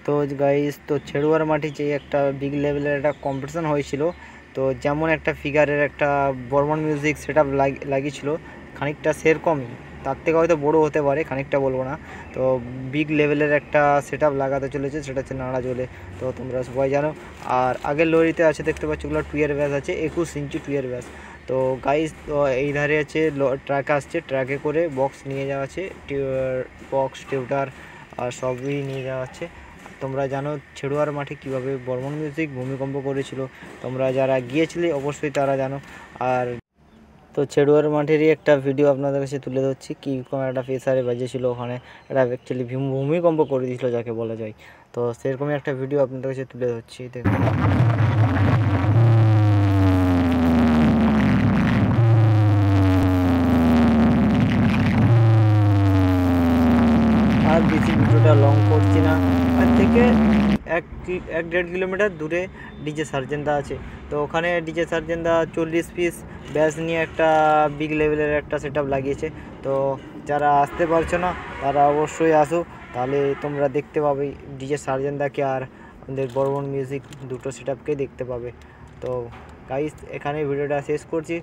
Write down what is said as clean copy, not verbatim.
তো গাইস, তো ছেড়ুয়ার মাঠে যে একটা বিগ লেভেলের একটা কম্পিটিশন হয়েছিল, তো যেমন একটা ফিগারের একটা বর্মন মিউজিক সেট আপ লাগিয়েছিল, খানিকটা সেরকমই, তার থেকে হয়তো বড়ো হতে পারে, খানিকটা বলবো না। তো বিগ লেভেলের একটা সেট আপ লাগাতে চলেছে, সেটা হচ্ছে নাড়াজোলে। তো তোমরা সবাই জানো। আর আগের লরিতে আছে, দেখতে পাচ্ছ, ওগুলো 2 এর ব্যাস আছে, 21 ইঞ্চি 2 এর ব্যাস। তো গাইস, তো এই ধারে আছে ট্রাক আসছে, ট্রাকে করে বক্স নিয়ে যাওয়া আছে, বক্স টিউটার আর সবই নিয়ে যাওয়া আছে। তোমরা জানো ছেড়ুয়ার মাঠে কিভাবে বর্মন মিউজিক ভূমিকম্প করেছিল, তোমরা যারা গিয়েছিলে অবশ্যই তারা জানো। আর তো ছেড়ুয়ার মাঠেরই একটা ভিডিও আপনাদের কাছে তুলে ধরছি, কীরকম একটা প্রেসারে বাজেছিল ওখানে, এটা অ্যাকচুয়ালি ভূমিকম্প করে দিয়েছিল যাকে বলা যায়। তো সেরকমই একটা ভিডিও আপনাদের কাছে তুলে ধরছি, দেখুন। আর বেশি ভিডিওটা লং করছি না, আর থেকে 1-1.5 কিলোমিটার দূরে ডিজে সার্জেনদা আছে। তো ওখানে ডিজে সার্জেনদা 40 পিস ব্যাস নিয়ে একটা বিগ লেভেলের একটা সেট আপ লাগিয়েছে। তো যারা আসতে পারছো না তারা অবশ্যই আসো, তাহলে তোমরা দেখতে পাবে ডিজে সার্জেনদাকে আর আমাদের বর্মন মিউজিক দুটো সেট আপকেই দেখতে পাবে। তো গাইস, এখানে ভিডিওটা শেষ করছি।